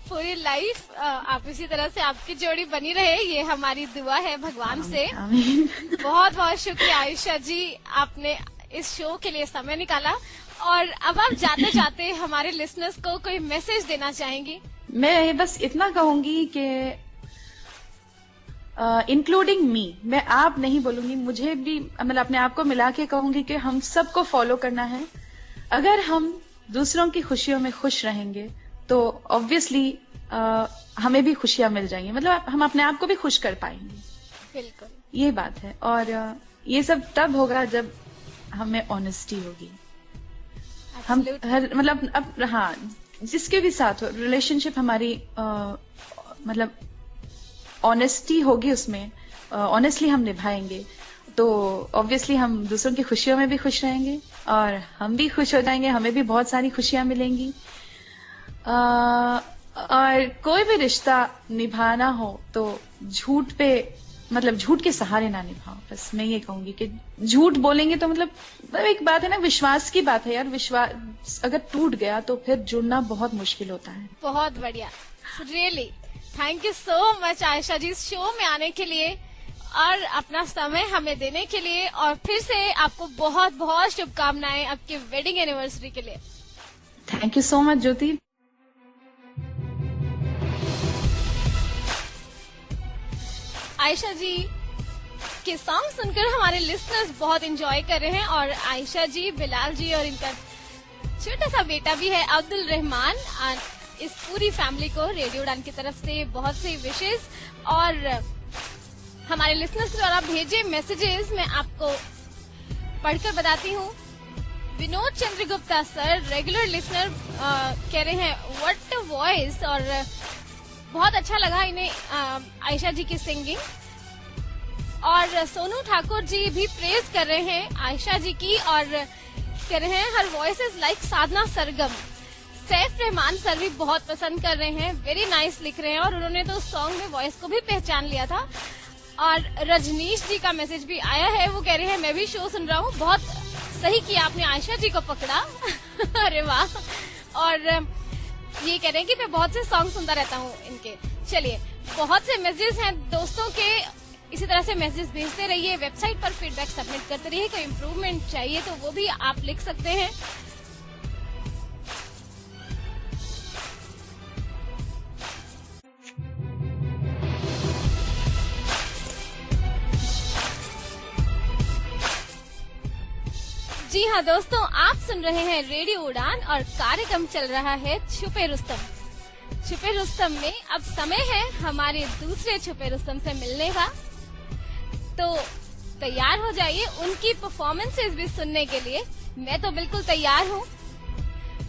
पूरी लाइफ आप इसी तरह से आपकी जोड़ी बनी रहे, ये हमारी दुआ है भगवान से। बहुत बहुत शुक्रिया आयशा जी, आपने इस शो के लिए समय निकाला। और अब आप जाते जाते हमारे लिसनर्स को कोई मैसेज देना चाहेंगी? मैं बस इतना कहूंगी कि इंक्लूडिंग मी, मैं आप नहीं बोलूंगी, मुझे भी मतलब अपने आप को मिला के कहूंगी कि हम सबको फॉलो करना है। अगर हम दूसरों की खुशियों में खुश रहेंगे तो ऑब्वियसली हमें भी खुशियां मिल जाएंगी, मतलब हम अपने आप को भी खुश कर पाएंगे। बिल्कुल, ये बात है। और ये सब तब होगा जब हमें ऑनेस्टी होगी। हम मतलब अब हाँ, जिसके भी साथ हो रिलेशनशिप हमारी मतलब ऑनेस्टी होगी, उसमें ऑनेस्टली हम निभाएंगे तो ऑब्वियसली हम दूसरों की खुशियों में भी खुश रहेंगे और हम भी खुश हो जाएंगे, हमें भी बहुत सारी खुशियां मिलेंगी। और कोई भी रिश्ता निभाना हो तो झूठ पे मतलब झूठ के सहारे ना निभाओ। बस मैं ये कहूंगी कि झूठ बोलेंगे तो मतलब एक बात है ना, विश्वास की बात है यार, विश्वास अगर टूट गया तो फिर जुड़ना बहुत मुश्किल होता है। बहुत बढ़िया, really thank you so much Ayesha ji, इस शो में आने के लिए और अपना समय हमें देने के लिए। और फिर से आपको बहुत बहुत शुभकामनाएं आपके वेडिंग एनिवर्सरी के लिए। थैंक यू सो मच ज्योति। आयशा जी के सॉन्ग सुनकर हमारे लिसनर्स बहुत एंजॉय कर रहे हैं। और आयशा जी, बिलाल जी और इनका छोटा सा बेटा भी है अब्दुल रहमान, इस पूरी फैमिली को रेडियो उड़ान की तरफ से बहुत सी विशेष। और हमारे लिसनर्स के द्वारा भेजे मैसेजेस मैं आपको पढ़कर बताती हूँ। Vinod Chandragupta sir, regular listener, कह रहे हैं व्हाट वॉइस, और बहुत अच्छा लगा इन्हें आयशा जी की सिंगिंग। और सोनू ठाकुर जी भी प्रेज कर रहे हैं आयशा जी की और कह रहे हैं her voice is like Sadhana Sargam. Saif Rahman sir भी बहुत पसंद कर रहे हैं, वेरी नाइस लिख रहे हैं और उन्होंने तो सॉन्ग में वॉइस को भी पहचान लिया था। और रजनीश जी का मैसेज भी आया है, वो कह रहे हैं मैं भी शो सुन रहा हूँ, बहुत सही किया आपने आयशा जी को पकड़ा। अरे वाह, और ये कह रहे हैं कि मैं बहुत से सॉन्ग सुनता रहता हूँ इनके। चलिए, बहुत से मैसेजेस हैं दोस्तों के, इसी तरह से मैसेजेस भेजते रहिए, वेबसाइट पर फीडबैक सबमिट करते रहिए। कोई इम्प्रूवमेंट चाहिए तो वो भी आप लिख सकते हैं। जी हाँ दोस्तों, आप सुन रहे हैं रेडियो उड़ान और कार्यक्रम चल रहा है छुपे रुस्तम। छुपे रुस्तम में अब समय है हमारे दूसरे छुपे रुस्तम से मिलने का, तो तैयार हो जाइए उनकी परफॉर्मेंसेस भी सुनने के लिए। मैं तो बिल्कुल तैयार हूँ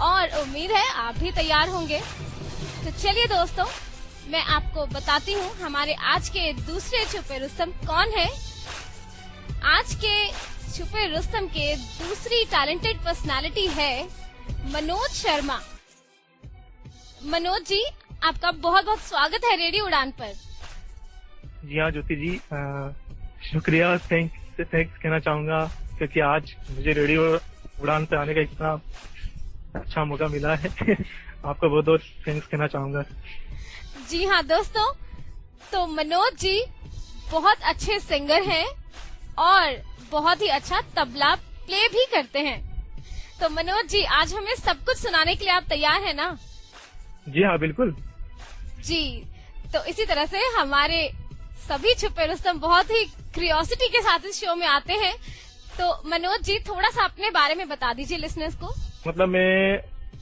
और उम्मीद है आप भी तैयार होंगे। तो चलिए दोस्तों, मैं आपको बताती हूँ हमारे आज के दूसरे छुपे रुस्तम कौन है। आज के छुपे रुस्तम के दूसरी टैलेंटेड पर्सनालिटी है मनोज शर्मा। मनोज जी, आपका बहुत बहुत स्वागत है रेडियो उड़ान पर। जी हाँ ज्योति जी, शुक्रिया, थैंक्स कहना चाहूंगा क्योंकि आज मुझे रेडियो उड़ान पे आने का इतना अच्छा मौका मिला है। आपको बहुत बहुत थैंक्स कहना चाहूंगा। जी हाँ दोस्तों, तो मनोज जी बहुत अच्छे सिंगर हैं और बहुत ही अच्छा तबला प्ले भी करते हैं। तो मनोज जी, आज हमें सब कुछ सुनाने के लिए आप तैयार हैं ना? जी हाँ बिल्कुल जी। तो इसी तरह से हमारे सभी छुपे रुस्तम बहुत ही क्यूरियोसिटी के साथ इस शो में आते हैं। तो मनोज जी, थोड़ा सा अपने बारे में बता दीजिए लिसनर्स को। मतलब मैं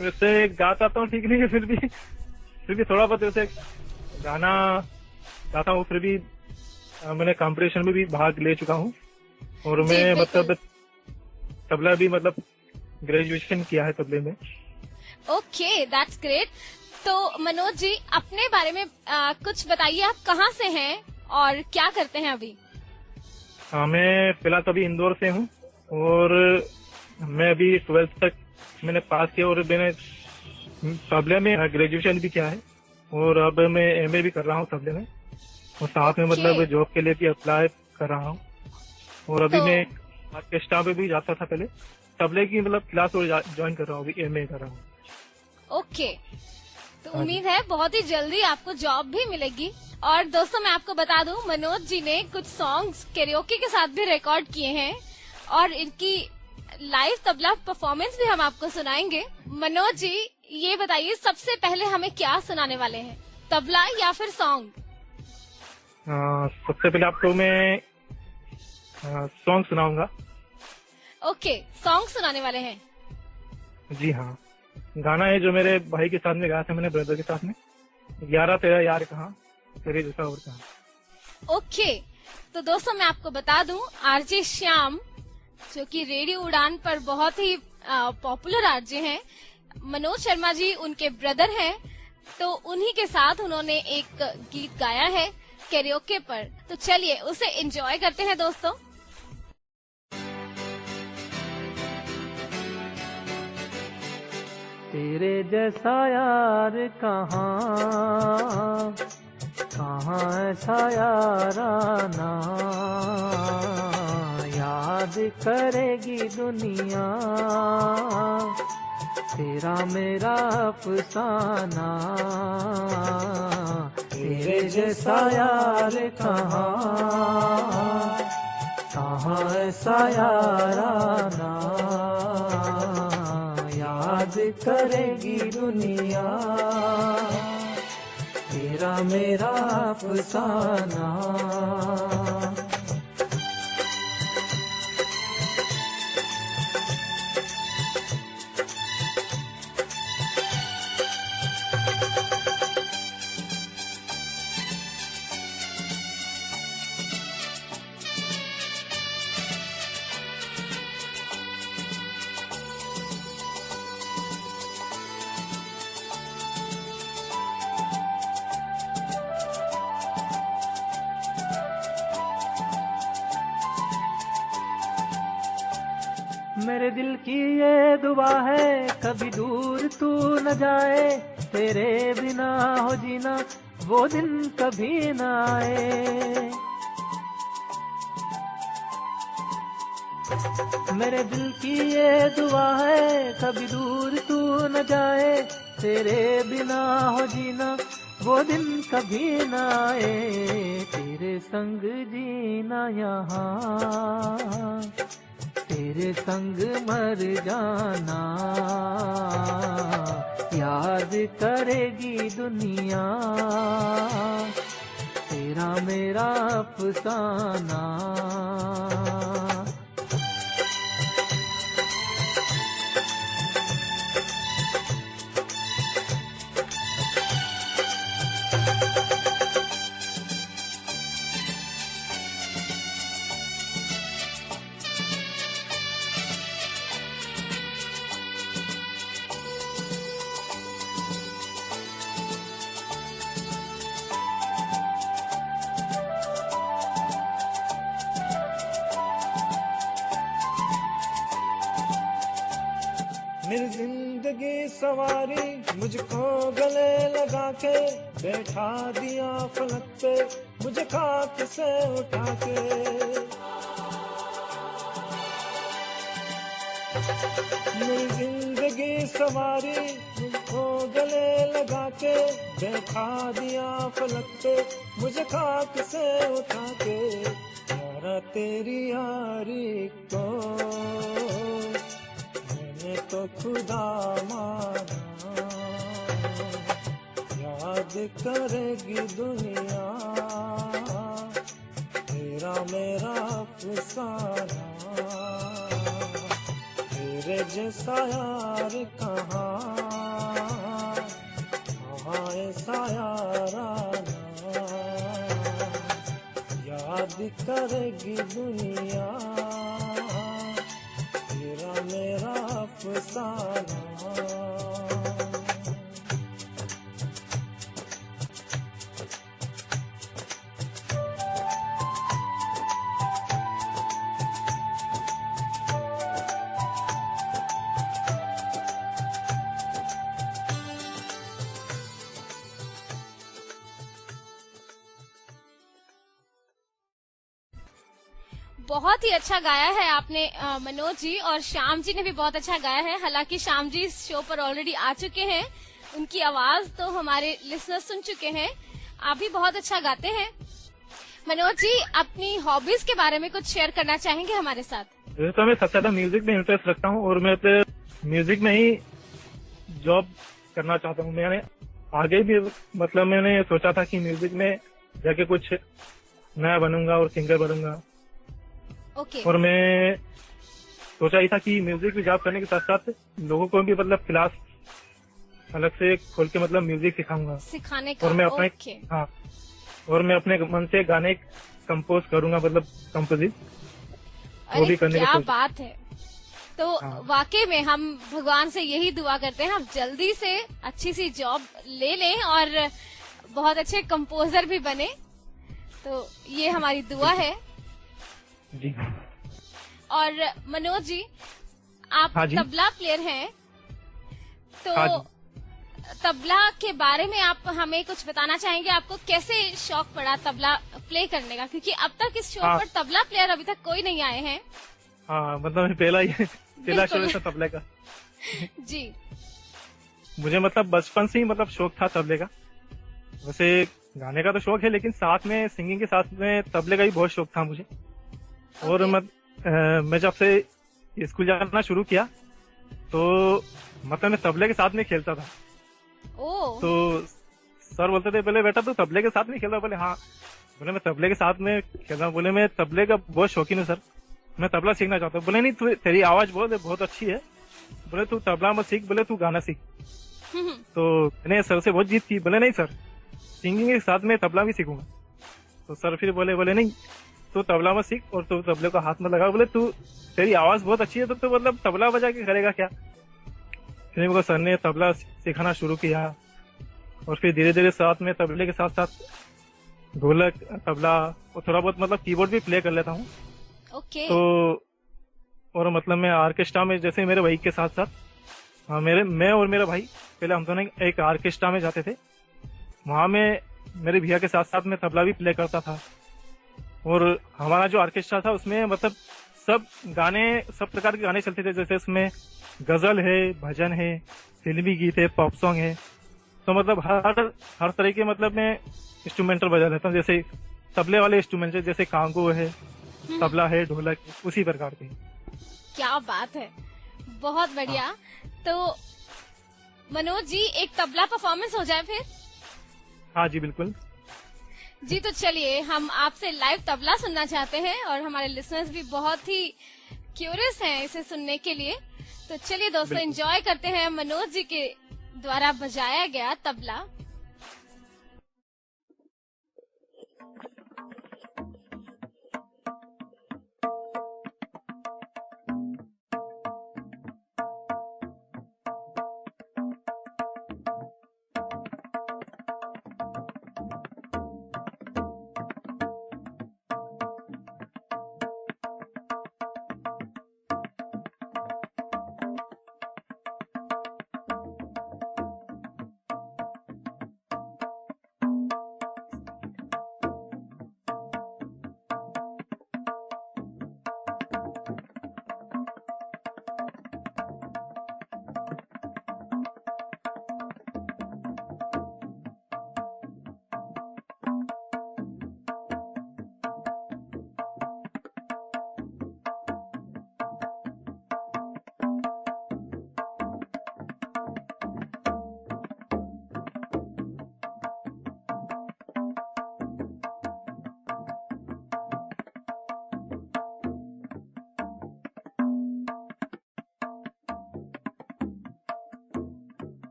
वैसे गाता तो ठीक नहीं है, फिर भी थोड़ा बहुत वैसे गाना गाता हूँ। फिर भी मैंने कंपटीशन में भी भाग ले चुका हूँ और मैं मतलब तबला भी मतलब ग्रेजुएशन किया है तबले में। Okay, that's great. तो मनोज जी, अपने बारे में कुछ बताइए, आप कहाँ से हैं और क्या करते हैं अभी? मैं फिलहाल तो अभी इंदौर से हूँ और मैं अभी 12th तक मैंने पास किया और मैंने तबले में ग्रेजुएशन भी किया है और अब मैं MA भी कर रहा हूँ तबले में और साथ में मतलब जॉब के लिए भी अप्लाई कर रहा हूँ। और अभी मैं ऑर्केस्ट्रा में भी जाता था पहले, तबले की मतलब क्लास और ज्वाइन कर रहा हूँ, अभी MA कर रहा हूँ। ओके, तो उम्मीद है बहुत ही जल्दी आपको जॉब भी मिलेगी। और दोस्तों, मैं आपको बता दूं, मनोज जी ने कुछ सॉन्ग्स कैरियोके के साथ भी रिकॉर्ड किए हैं और इनकी लाइव तबला परफॉर्मेंस भी हम आपको सुनाएंगे। मनोज जी, ये बताइए सबसे पहले हमें क्या सुनाने वाले हैं, तबला या फिर सॉन्ग? सबसे पहले आपको मैं सॉन्ग सुनाऊंगा। ओके, सॉन्ग सुनाने वाले हैं। जी हाँ, गाना है जो मेरे भाई के साथ में गाया था मैंने, ब्रदर के साथ में, 11 तेरा यार कहाँ तेरे जैसा और कहाँ। ओके, तो दोस्तों मैं आपको बता दूं, आरजे श्याम जो कि रेडियो उड़ान पर बहुत ही पॉपुलर आरजे हैं, मनोज शर्मा जी उनके ब्रदर हैं, तो उन्हीं के साथ उन्होंने एक गीत गाया है कैरियोके पर। तो चलिए उसे एंजॉय करते हैं दोस्तों। तेरे जैसा यार कहाँ ऐसा याराना, याद करेगी दुनिया तेरा मेरा अफसाना। तेरे जैसा यार कहाँ ऐसा याराना, याद करेगी दुनिया तेरा मेरा अफसाना। मेरे दिल की ये दुआ है कभी दूर तू न जाए, तेरे बिना हो जीना वो दिन कभी न आए। मेरे दिल की ये दुआ है कभी दूर तू न जाए, तेरे बिना हो जीना वो दिन कभी न आए, तेरे संग जीना यहाँ, तेरे संग मर जाना, याद करेगी दुनिया तेरा मेरा अफसाना। मेरी जिंदगी सवारी मुझको गले लगा के, बैठा दिया फलक पे मुझे खाक से उठा के। मेरी जिंदगी सवारी मुझको गले लगा के, बैठा दिया फलक पे मुझे खाक से उठा के। यारा तेरी यारी को तो खुदा माना, याद करेगी दुनिया तेरा मेरा अफसाना, तेरे जैसा यार कहाँ, कहाँ ऐसा याराना, याद करेगी दुनिया तेरा मेरा अफसाना। बहुत ही अच्छा गाया है आपने मनोज जी, और श्याम जी ने भी बहुत अच्छा गाया है। हालांकि श्याम जी इस शो पर ऑलरेडी आ चुके हैं, उनकी आवाज तो हमारे लिसनर सुन चुके हैं। आप भी बहुत अच्छा गाते हैं। मनोज जी, अपनी हॉबीज के बारे में कुछ शेयर करना चाहेंगे हमारे साथ? वैसे तो मैं सबसे ज्यादा म्यूजिक में इंटरेस्ट रखता हूँ और मैं तो म्यूजिक में ही जॉब करना चाहता हूँ। मैंने आगे भी मतलब मैंने सोचा था कि म्यूजिक में जाके कुछ नया बनूंगा और सिंगर बनूंगा। ओके। और मैं सोचा ही था कि म्यूजिक में जॉब करने के साथ साथ लोगों को भी मतलब क्लास अलग से खोल के मतलब म्यूजिक सिखाऊंगा सिखाने का। और मैं अपने ओके। हाँ, और मैं अपने मन से गाने कंपोज करूंगा, मतलब कंपोजिंग वो भी अरे करने क्या का सोच। बात है। तो हाँ। वाकई में हम भगवान से यही दुआ करते हैं आप जल्दी से अच्छी सी जॉब ले लें और बहुत अच्छे कंपोजर भी बने। तो ये हमारी दुआ है। जी। और मनोज जी, आप हाँ जी। तबला प्लेयर हैं, तो हाँ जी। तबला के बारे में आप हमें कुछ बताना चाहेंगे? आपको कैसे शौक पड़ा तबला प्ले करने का? क्योंकि अब तक इस शो हाँ। पर तबला प्लेयर अभी तक कोई नहीं आए हैं। हाँ, मतलब पहला शो था तबले का। जी। मुझे मतलब बचपन से ही मतलब शौक था तबले का। वैसे गाने का तो शौक है, लेकिन साथ में सिंगिंग के साथ में तबले का भी बहुत शौक था मुझे। और मैं जब से स्कूल जाना शुरू किया तो मतलब मैं तबले के साथ में खेलता था। ओह। तो सर बोलते थे, बोले बेटा तू तबले के साथ में खेल रहा? बोले हाँ। बोले मैं तबले के साथ में खेल रहा हूँ। बोले मैं तबले का बहुत शौकीन हूँ सर, मैं तबला सीखना चाहता हूँ। बोले नहीं, तेरी आवाज बहुत अच्छी है, बोले तू तबला मत सीख, बोले तू गाना सीख। तो मैंने सर से बहुत जीत की। बोले नहीं सर, सिंगिंग के साथ में तबला भी सीखूंगा। तो सर फिर बोले नहीं, तू तबला मत सीख और तू तबले को हाथ में लगा। बोले तू, तेरी आवाज बहुत अच्छी है, तो मतलब तबला बजा के करेगा क्या? फिर मेरे को सर ने तबला सिखाना शुरू किया और फिर धीरे धीरे साथ में तबले के साथ साथ ढोलक, तबला और थोड़ा बहुत मतलब कीबोर्ड भी प्ले कर लेता हूँ। ओके। तो और मतलब मैं ऑर्केस्ट्रा में, जैसे मेरे भाई के साथ साथ, हाँ, मैं और मेरा भाई पहले हम दोनों एक ऑर्केस्ट्रा में जाते थे। वहां में मेरे भैया के साथ साथ मैं तबला भी प्ले करता था। और हमारा जो ऑर्केस्ट्रा था उसमें मतलब सब गाने, सब प्रकार के गाने चलते थे। जैसे उसमें गजल है, भजन है, फिल्मी गीत है, पॉप सॉन्ग है। तो मतलब हर तरह के मतलब मैं इंस्ट्रूमेंटल बजा लेता हूँ। जैसे तबले वाले इंस्ट्रूमेंट है, जैसे कांगो है, तबला है, ढोलक, उसी प्रकार के। क्या बात है, बहुत बढ़िया। तो मनोज जी, एक तबला परफॉर्मेंस हो जाए फिर। हाँ जी, बिल्कुल जी, तो चलिए हम आपसे लाइव तबला सुनना चाहते हैं और हमारे लिसनर्स भी बहुत ही क्यूरियस हैं इसे सुनने के लिए। तो चलिए दोस्तों, एंजॉय करते हैं मनोज जी के द्वारा बजाया गया तबला।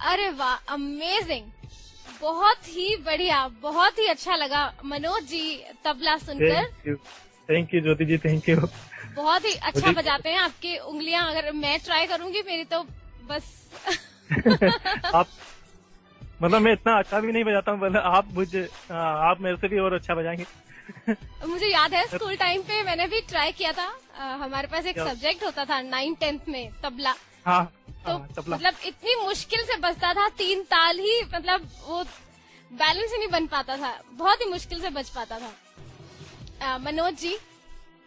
अरे वाह, अमेजिंग, बहुत ही बढ़िया, बहुत ही अच्छा लगा मनोज जी तबला सुनकर। Thank you Jyoti ji, thank you. बहुत ही अच्छा बजाते हैं, आपकी उंगलियां अगर मैं ट्राई करूंगी मेरी तो बस आप मतलब मैं इतना अच्छा भी नहीं बजाता हूँ, मतलब आप मेरे से भी और अच्छा बजाएंगे। मुझे याद है स्कूल टाइम पे मैंने भी ट्राई किया था। हमारे पास एक क्या? सब्जेक्ट होता था 9th-10th में, तबला। हाँ, तो तबला। मतलब इतनी मुश्किल से बजता था, 3 ताल ही, मतलब वो बैलेंस ही नहीं बन पाता था, बहुत ही मुश्किल से बज पाता था। मनोज जी,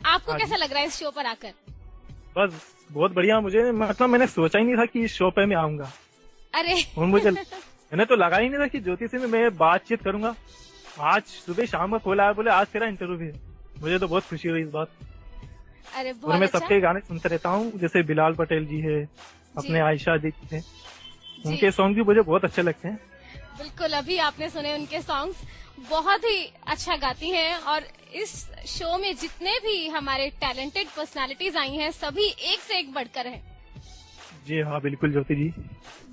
आपको हाँ कैसा जी। लग रहा है इस शो पर आकर? बस बहुत बढ़िया, मुझे मतलब मैंने सोचा ही नहीं था कि इस शो पे मैं आऊंगा, अरे और मैंने तो लगा ही नहीं था कि ज्योति से मैं बातचीत करूंगा। आज सुबह शाम का कॉल आया, बोले आज तेरा इंटरव्यू भी है। मुझे तो बहुत खुशी हुई इस बात। अरे और बहुत मैं अच्छा। सबके गाने सुनते रहता हूँ, जैसे बिलाल पटेल जी है, अपने आयशा जी है, उनके सॉन्ग भी मुझे बहुत अच्छे लगते हैं। बिल्कुल, अभी आपने सुने उनके सॉन्ग्स, बहुत ही अच्छा गाती हैं। और इस शो में जितने भी हमारे टैलेंटेड पर्सनालिटीज आई हैं, सभी एक से एक बढ़कर हैं। जी हाँ, बिल्कुल ज्योति जी।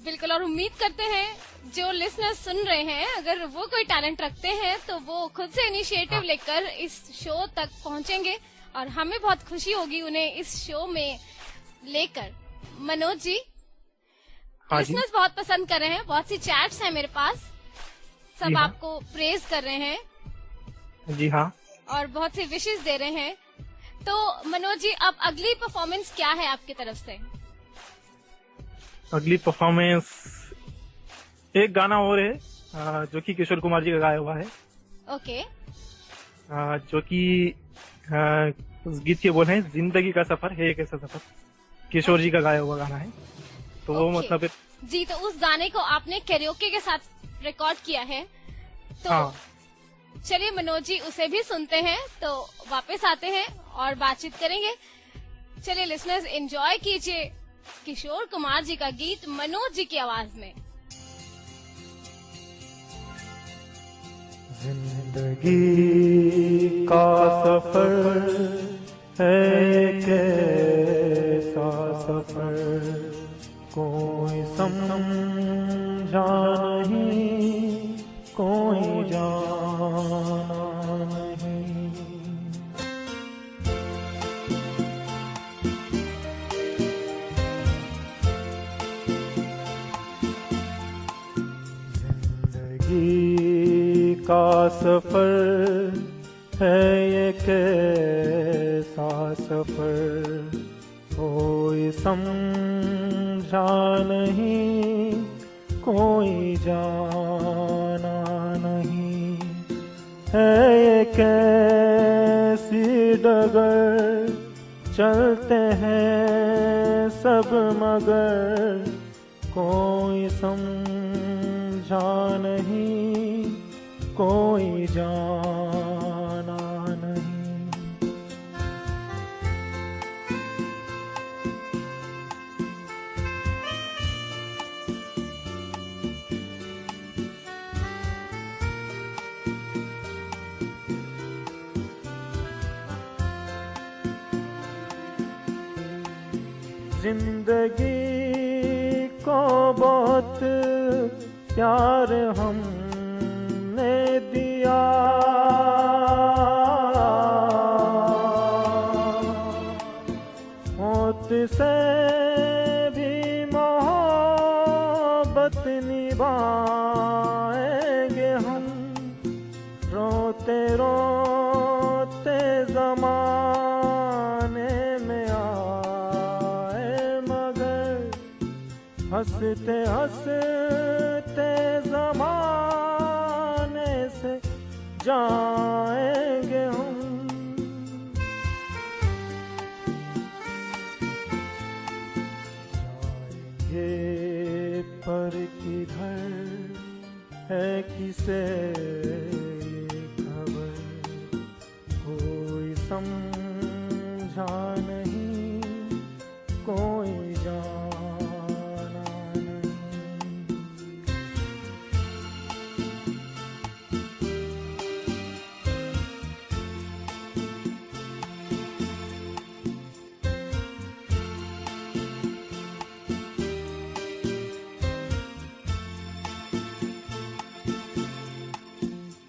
बिल्कुल, और उम्मीद करते हैं जो लिसनर्स सुन रहे हैं, अगर वो कोई टैलेंट रखते हैं तो वो खुद से इनिशिएटिव लेकर इस शो तक पहुंचेंगे, और हमें बहुत खुशी होगी उन्हें इस शो में लेकर। मनोज जी, हाँ जी। लिसनर्स बहुत पसंद कर रहे हैं, बहुत सी चैट्स हैं मेरे पास, जी सब हाँ। आपको प्रेज कर रहे हैं जी हाँ। और बहुत सी विशेष दे रहे हैं। तो मनोज जी, अब अगली परफॉर्मेंस क्या है आपकी तरफ से? अगली परफॉर्मेंस एक गाना और है, जो कि किशोर कुमार जी का गाया हुआ है, ओके। जो कि उस गीत के बोल हैं, जिंदगी का सफर है एक ऐसा सफर, किशोर जी का गाया हुआ गाना है। तो वो ओके। मतलब जी, तो उस गाने को आपने कैरियोके के साथ रिकॉर्ड किया है, तो हाँ। चलिए मनोज जी, उसे भी सुनते हैं, तो वापस आते हैं और बातचीत करेंगे। चलिए लिसनर्स, एंजॉय कीजिए किशोर कुमार जी का गीत मनोज जी की आवाज में। जिंदगी का सफर है एक ऐसा सफर, कोई समझा नहीं, कोई जाना नहीं। जिंदगी का सफर है एक ऐसा सफर, कोई समझा नहीं, कोई जाना नहीं। है एक ऐसी डगर, चलते हैं सब मगर, कोई समझा नहीं, कोई जाना नहीं। जिंदगी को बहुत प्यार हमने दिया, मौत से भी मोहब्बत निभाएंगे हम, रोते रोते जमाने में आए मगर, हंसते हंसते जमाने से जाएंगे हम। जाएंगे पर किधर है किसे खबर, कोई समझा नहीं, कोई जाना नहीं।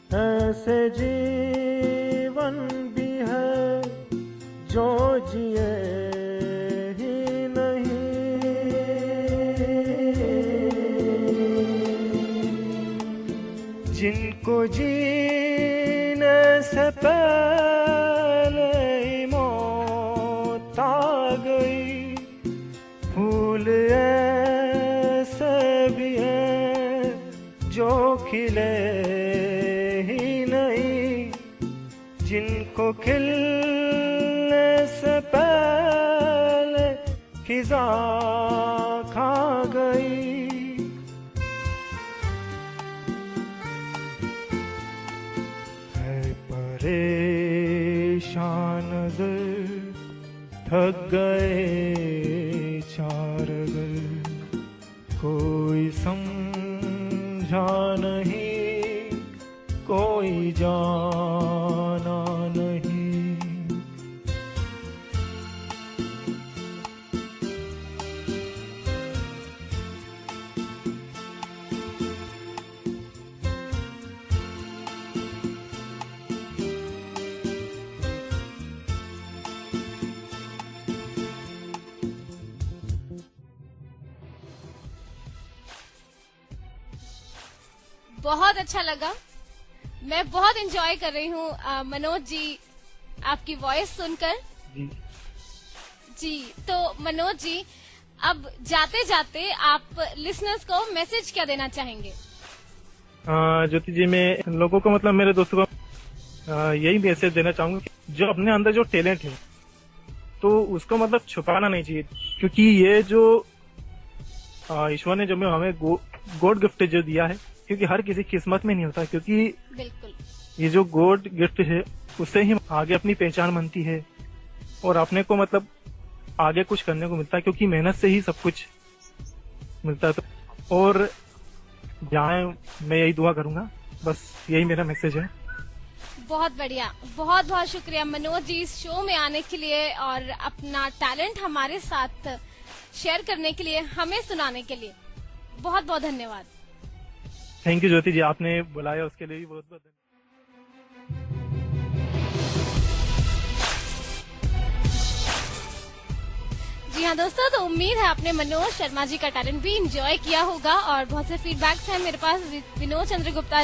ऐसे जीवन भी है जो जिए ही नहीं, जिनको जीने से पहले ही मौत आ गई। फूल ऐसे भी हैं जो खिले ही नहीं, जिनको खिलने से पहले खिजा खा गई। है परेशान दिल, थक गए चार गल, कोई समझा नहीं, कोई जाना नहीं। बहुत अच्छा लगा, मैं बहुत एंजॉय कर रही हूँ मनोज जी आपकी वॉइस सुनकर। जी जी, तो मनोज जी अब जाते जाते आप लिसनर्स को मैसेज क्या देना चाहेंगे? ज्योति जी, मैं लोगों को मतलब मेरे दोस्तों को यही मैसेज देना चाहूंगा कि जो अपने अंदर जो टैलेंट है तो उसको मतलब छुपाना नहीं चाहिए, क्योंकि ये जो ईश्वर ने जो हमें गॉड गिफ्ट जो दिया है, क्योंकि हर किसी किस्मत में नहीं होता, क्योंकि बिल्कुल ये जो गॉड गिफ्ट है उससे ही आगे अपनी पहचान बनती है और अपने को मतलब आगे कुछ करने को मिलता है, क्योंकि मेहनत से ही सब कुछ मिलता है। तो और जाए, मैं यही दुआ करूंगा, बस यही मेरा मैसेज है। बहुत बढ़िया, बहुत बहुत शुक्रिया मनोज जी इस शो में आने के लिए और अपना टैलेंट हमारे साथ शेयर करने के लिए, हमें सुनाने के लिए बहुत बहुत धन्यवाद। थैंक यू ज्योति जी, आपने बुलाया उसके लिए भी बहुत बहुत धन्यवाद। जी हाँ दोस्तों, तो उम्मीद है आपने मनोज शर्मा जी का टैलेंट भी एंजॉय किया होगा और बहुत से फीडबैक्स हैं मेरे पास। विनोद चंद्र गुप्ता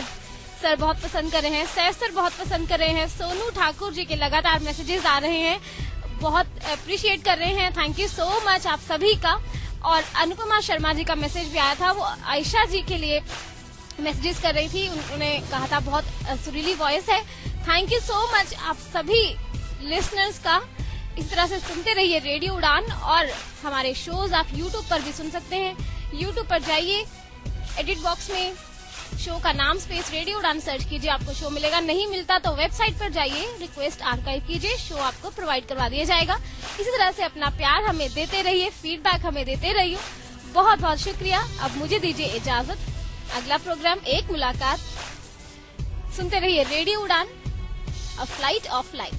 सर बहुत पसंद कर रहे हैं, सैफ सर बहुत पसंद कर रहे हैं, सोनू ठाकुर जी के लगातार मैसेजेस आ रहे हैं, बहुत अप्रिशिएट कर रहे हैं। थैंक यू सो मच आप सभी का। और अनुपमा शर्मा जी का मैसेज भी आया था, वो आयशा जी के लिए मैसेजेस कर रही थी, उन्होंने कहा था बहुत सुरीली वॉइस है। थैंक यू सो मच आप सभी लिसनर्स का। इस तरह से सुनते रहिए रेडियो उड़ान और हमारे शोज आप यूट्यूब पर भी सुन सकते हैं। यूट्यूब पर जाइए, एडिट बॉक्स में शो का नाम स्पेस रेडियो उड़ान सर्च कीजिए, आपको शो मिलेगा। नहीं मिलता तो वेबसाइट पर जाइए, रिक्वेस्ट आर्काइव कीजिए, शो आपको प्रोवाइड करवा दिया जाएगा। इसी तरह से अपना प्यार हमें देते रहिए, फीडबैक हमें देते रहिए। बहुत बहुत शुक्रिया। अब मुझे दीजिए इजाजत, अगला प्रोग्राम एक मुलाकात। सुनते रहिए रेडियो उड़ान, अ फ्लाइट ऑफ लाइफ।